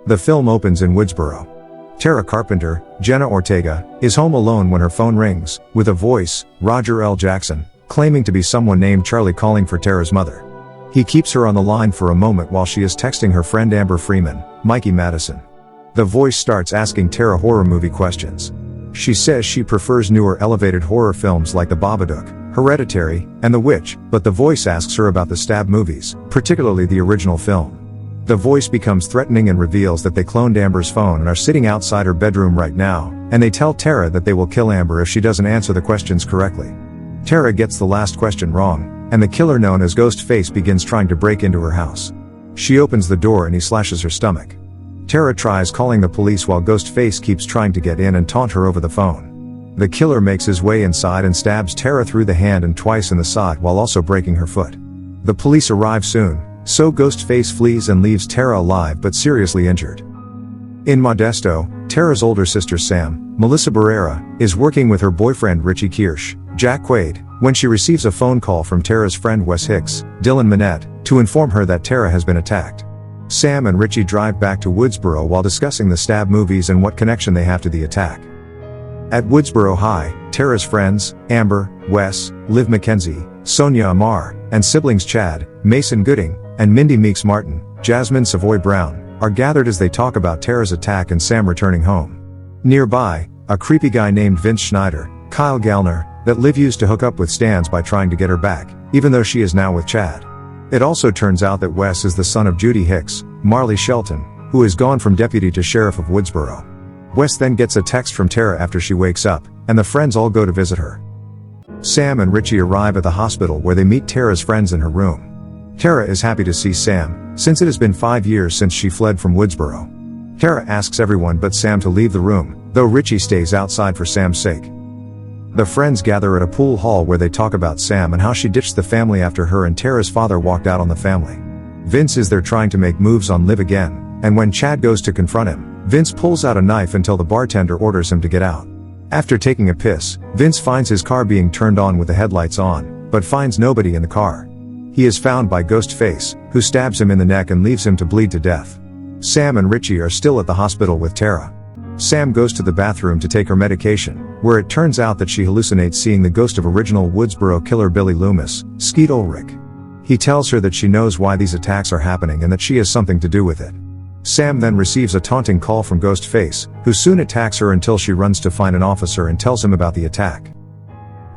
The film opens in Woodsboro. Tara Carpenter, Jenna Ortega, is home alone when her phone rings, with a voice, Roger L. Jackson, claiming to be someone named Charlie calling for Tara's mother. He keeps her on the line for a moment while she is texting her friend Amber Freeman, Mikey Madison. The voice starts asking Tara horror movie questions. She says she prefers newer elevated horror films like The Babadook, Hereditary, and The Witch, but the voice asks her about the Stab movies, particularly the original film. The voice becomes threatening and reveals that they cloned Amber's phone and are sitting outside her bedroom right now, and they tell Tara that they will kill Amber if she doesn't answer the questions correctly. Tara gets the last question wrong, and the killer known as Ghostface begins trying to break into her house. She opens the door and he slashes her stomach. Tara tries calling the police while Ghostface keeps trying to get in and taunt her over the phone. The killer makes his way inside and stabs Tara through the hand and twice in the side while also breaking her foot. The police arrive soon, so Ghostface flees and leaves Tara alive but seriously injured. In Modesto, Tara's older sister Sam, Melissa Barrera, is working with her boyfriend Richie Kirsch, Jack Quaid, when she receives a phone call from Tara's friend Wes Hicks, Dylan Minette, to inform her that Tara has been attacked. Sam and Richie drive back to Woodsboro while discussing the Stab movies and what connection they have to the attack. At Woodsboro High, Tara's friends, Amber, Wes, Liv McKenzie, Sonia Amar, and siblings Chad, Mason Gooding, and Mindy Meeks Martin, Jasmine Savoy Brown, are gathered as they talk about Tara's attack and Sam returning home. Nearby, a creepy guy named Vince Schneider, Kyle Gallner, that Liv used to hook up with stands by trying to get her back, even though she is now with Chad. It also turns out that Wes is the son of Judy Hicks, Marley Shelton, who is gone from deputy to sheriff of Woodsboro. Wes then gets a text from Tara after she wakes up, and the friends all go to visit her. Sam and Richie arrive at the hospital where they meet Tara's friends in her room. Tara is happy to see Sam, since it has been 5 years since she fled from Woodsboro. Tara asks everyone but Sam to leave the room, though Richie stays outside for Sam's sake. The friends gather at a pool hall where they talk about Sam and how she ditched the family after her and Tara's father walked out on the family. Vince is there trying to make moves on Liv again, and when Chad goes to confront him, Vince pulls out a knife until the bartender orders him to get out. After taking a piss, Vince finds his car being turned on with the headlights on, but finds nobody in the car. He is found by Ghostface, who stabs him in the neck and leaves him to bleed to death. Sam and Richie are still at the hospital with Tara. Sam goes to the bathroom to take her medication, where it turns out that she hallucinates seeing the ghost of original Woodsboro killer Billy Loomis, Skeet Ulrich. He tells her that she knows why these attacks are happening and that she has something to do with it. Sam then receives a taunting call from Ghostface, who soon attacks her until she runs to find an officer and tells him about the attack.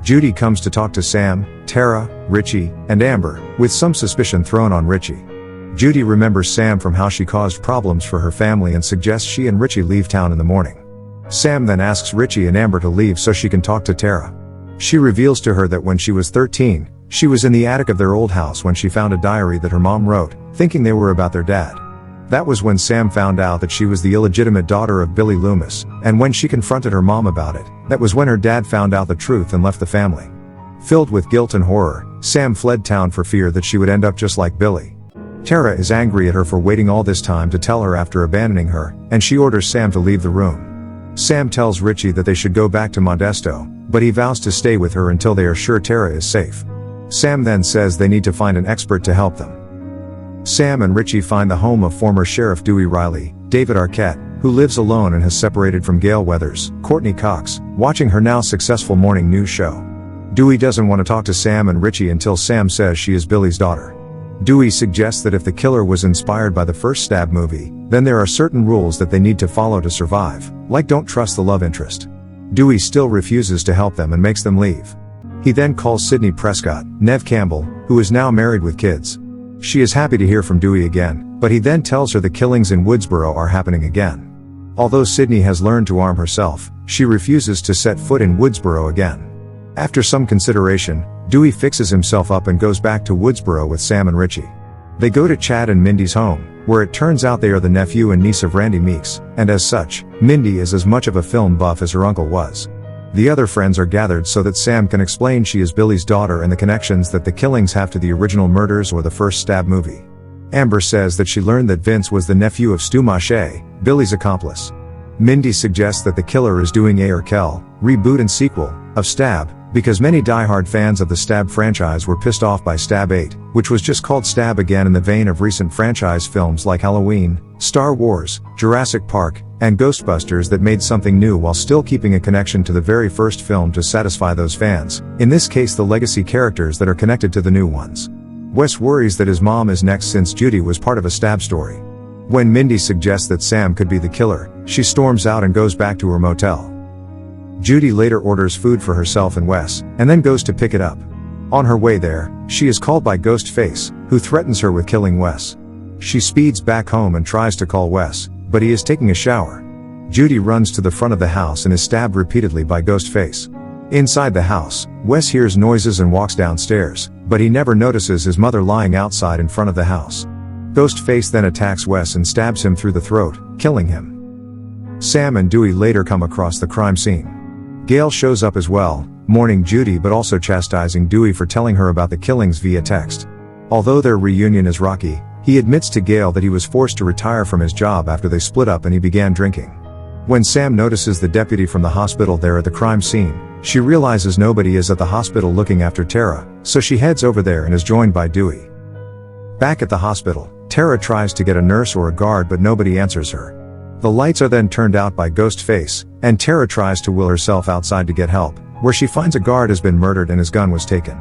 Judy comes to talk to Sam, Tara, Richie, and Amber, with some suspicion thrown on Richie. Judy remembers Sam from how she caused problems for her family and suggests she and Richie leave town in the morning. Sam then asks Richie and Amber to leave so she can talk to Tara. She reveals to her that when she was 13, she was in the attic of their old house when she found a diary that her mom wrote, thinking they were about their dad. That was when Sam found out that she was the illegitimate daughter of Billy Loomis, and when she confronted her mom about it, that was when her dad found out the truth and left the family. Filled with guilt and horror, Sam fled town for fear that she would end up just like Billy. Tara is angry at her for waiting all this time to tell her after abandoning her, and she orders Sam to leave the room. Sam tells Richie that they should go back to Modesto, but he vows to stay with her until they are sure Tara is safe. Sam then says they need to find an expert to help them. Sam and Richie find the home of former Sheriff Dewey Riley, David Arquette, who lives alone and has separated from Gail Weathers, Courtney Cox, watching her now successful morning news show. Dewey doesn't want to talk to Sam and Richie until Sam says she is Billy's daughter. Dewey suggests that if the killer was inspired by the first Stab movie, then there are certain rules that they need to follow to survive, like don't trust the love interest. Dewey still refuses to help them and makes them leave. He then calls Sydney Prescott, Neve Campbell, who is now married with kids. She is happy to hear from Dewey again, but he then tells her the killings in Woodsboro are happening again. Although Sydney has learned to arm herself, she refuses to set foot in Woodsboro again. After some consideration, Dewey fixes himself up and goes back to Woodsboro with Sam and Richie. They go to Chad and Mindy's home, where it turns out they are the nephew and niece of Randy Meeks, and as such, Mindy is as much of a film buff as her uncle was. The other friends are gathered so that Sam can explain she is Billy's daughter and the connections that the killings have to the original murders or the first Stab movie. Amber says that she learned that Vince was the nephew of Stu Mache, Billy's accomplice. Mindy suggests that the killer is doing a or Kel reboot and sequel of Stab, because many die-hard fans of the Stab franchise were pissed off by Stab 8, which was just called Stab again in the vein of recent franchise films like Halloween, Star Wars, Jurassic Park, and Ghostbusters that made something new while still keeping a connection to the very first film to satisfy those fans, in this case the legacy characters that are connected to the new ones. Wes worries that his mom is next since Judy was part of a Stab story. When Mindy suggests that Sam could be the killer, she storms out and goes back to her motel. Judy later orders food for herself and Wes, and then goes to pick it up. On her way there, she is called by Ghostface, who threatens her with killing Wes. She speeds back home and tries to call Wes, but he is taking a shower. Judy runs to the front of the house and is stabbed repeatedly by Ghostface. Inside the house, Wes hears noises and walks downstairs, but he never notices his mother lying outside in front of the house. Ghostface then attacks Wes and stabs him through the throat, killing him. Sam and Dewey later come across the crime scene. Gail shows up as well, mourning Judy but also chastising Dewey for telling her about the killings via text. Although their reunion is rocky, he admits to Gail that he was forced to retire from his job after they split up and he began drinking. When Sam notices the deputy from the hospital there at the crime scene, she realizes nobody is at the hospital looking after Tara, so she heads over there and is joined by Dewey. Back at the hospital, Tara tries to get a nurse or a guard but nobody answers her. The lights are then turned out by Ghostface, and Tara tries to will herself outside to get help, where she finds a guard has been murdered and his gun was taken.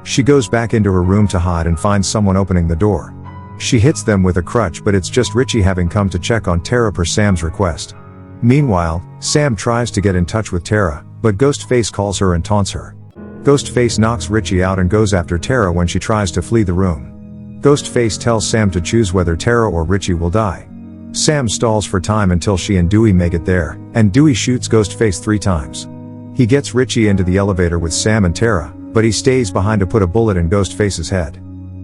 She goes back into her room to hide and finds someone opening the door. She hits them with a crutch but it's just Richie having come to check on Tara per Sam's request. Meanwhile, Sam tries to get in touch with Tara, but Ghostface calls her and taunts her. Ghostface knocks Richie out and goes after Tara when she tries to flee the room. Ghostface tells Sam to choose whether Tara or Richie will die. Sam stalls for time until she and Dewey make it there, and Dewey shoots Ghostface 3 times. He gets Richie into the elevator with Sam and Tara, but he stays behind to put a bullet in Ghostface's head.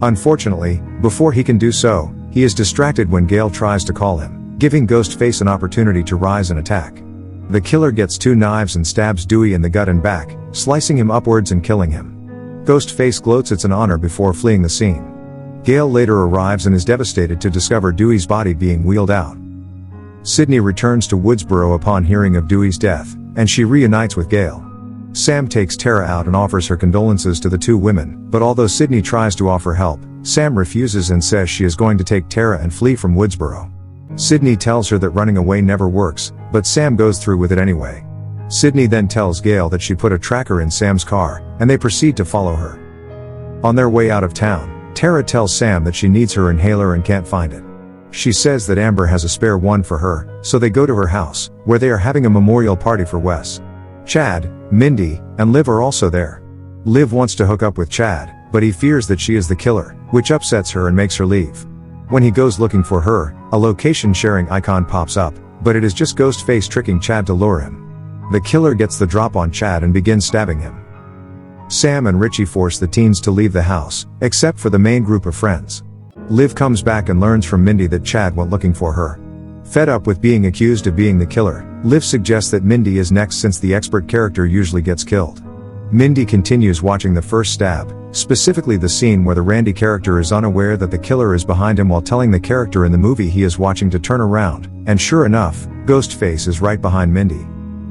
Unfortunately, before he can do so, he is distracted when Gail tries to call him, giving Ghostface an opportunity to rise and attack. The killer gets 2 knives and stabs Dewey in the gut and back, slicing him upwards and killing him. Ghostface gloats it's an honor before fleeing the scene. Gail later arrives and is devastated to discover Dewey's body being wheeled out. Sydney returns to Woodsboro upon hearing of Dewey's death, and she reunites with Gail. Sam takes Tara out and offers her condolences to the 2 women, but although Sydney tries to offer help, Sam refuses and says she is going to take Tara and flee from Woodsboro. Sydney tells her that running away never works, but Sam goes through with it anyway. Sydney then tells Gail that she put a tracker in Sam's car, and they proceed to follow her. On their way out of town, Tara tells Sam that she needs her inhaler and can't find it. She says that Amber has a spare one for her, so they go to her house, where they are having a memorial party for Wes. Chad, Mindy, and Liv are also there. Liv wants to hook up with Chad, but he fears that she is the killer, which upsets her and makes her leave. When he goes looking for her, a location sharing icon pops up, but it is just Ghostface tricking Chad to lure him. The killer gets the drop on Chad and begins stabbing him. Sam and Richie force the teens to leave the house, except for the main group of friends. Liv comes back and learns from Mindy that Chad went looking for her. Fed up with being accused of being the killer, Liv suggests that Mindy is next since the expert character usually gets killed. Mindy continues watching the first stab, specifically the scene where the Randy character is unaware that the killer is behind him while telling the character in the movie he is watching to turn around, and sure enough, Ghostface is right behind Mindy.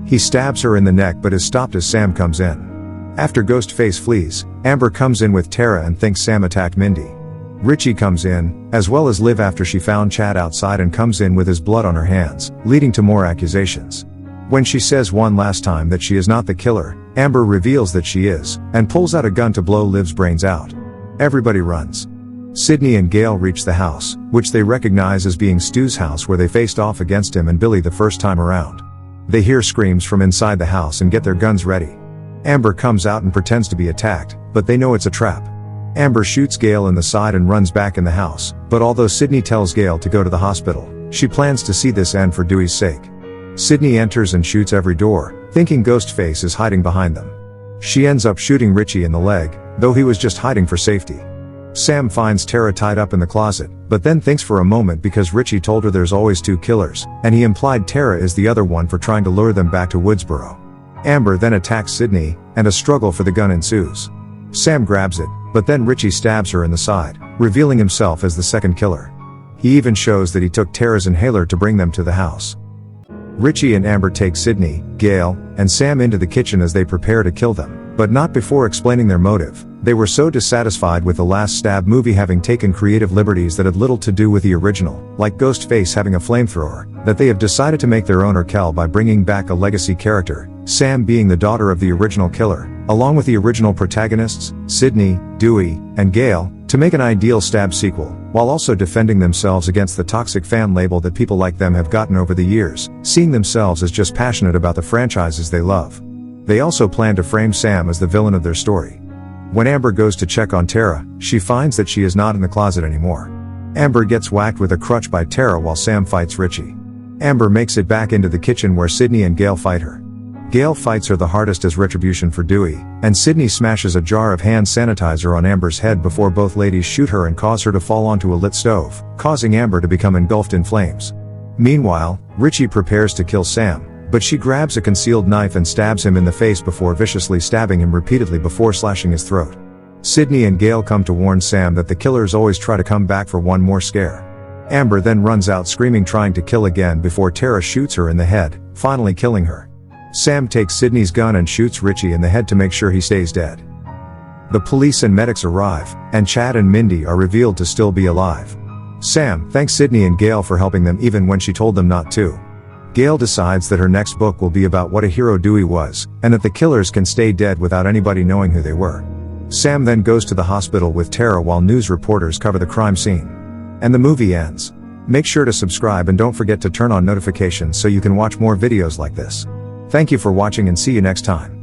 He stabs her in the neck but is stopped as Sam comes in. After Ghostface flees, Amber comes in with Tara and thinks Sam attacked Mindy. Richie comes in, as well as Liv after she found Chad outside and comes in with his blood on her hands, leading to more accusations. When she says one last time that she is not the killer, Amber reveals that she is, and pulls out a gun to blow Liv's brains out. Everybody runs. Sydney and Gail reach the house, which they recognize as being Stu's house where they faced off against him and Billy the first time around. They hear screams from inside the house and get their guns ready. Amber comes out and pretends to be attacked, but they know it's a trap. Amber shoots Gail in the side and runs back in the house, but although Sydney tells Gail to go to the hospital, she plans to see this end for Dewey's sake. Sydney enters and shoots every door, thinking Ghostface is hiding behind them. She ends up shooting Richie in the leg, though he was just hiding for safety. Sam finds Tara tied up in the closet, but then thinks for a moment because Richie told her there's always 2 killers, and he implied Tara is the other one for trying to lure them back to Woodsboro. Amber then attacks Sydney, and a struggle for the gun ensues. Sam grabs it, but then Richie stabs her in the side, revealing himself as the second killer. He even shows that he took Tara's inhaler to bring them to the house. Richie and Amber take Sydney, Gail, and Sam into the kitchen as they prepare to kill them, But not before explaining their motive. They were so dissatisfied with the last Stab movie having taken creative liberties that had little to do with the original, like Ghostface having a flamethrower, that they have decided to make their own Raquel by bringing back a legacy character, Sam being the daughter of the original killer, along with the original protagonists, Sydney, Dewey, and Gail, to make an ideal Stab sequel, while also defending themselves against the toxic fan label that people like them have gotten over the years, seeing themselves as just passionate about the franchises they love. They also plan to frame Sam as the villain of their story. When Amber goes to check on Tara, she finds that she is not in the closet anymore. Amber gets whacked with a crutch by Tara while Sam fights Richie. Amber makes it back into the kitchen where Sydney and Gail fight her. Gail fights her the hardest as retribution for Dewey, and Sydney smashes a jar of hand sanitizer on Amber's head before both ladies shoot her and cause her to fall onto a lit stove, causing Amber to become engulfed in flames. Meanwhile, Richie prepares to kill Sam, but she grabs a concealed knife and stabs him in the face before viciously stabbing him repeatedly before slashing his throat. Sydney and Gail come to warn Sam that the killers always try to come back for one more scare. Amber then runs out screaming trying to kill again before Tara shoots her in the head, finally killing her. Sam takes Sydney's gun and shoots Richie in the head to make sure he stays dead. The police and medics arrive, and Chad and Mindy are revealed to still be alive. Sam thanks Sydney and Gail for helping them even when she told them not to. Gail decides that her next book will be about what a hero Dewey was, and that the killers can stay dead without anybody knowing who they were. Sam then goes to the hospital with Tara while news reporters cover the crime scene. And the movie ends. Make sure to subscribe and don't forget to turn on notifications so you can watch more videos like this. Thank you for watching and see you next time.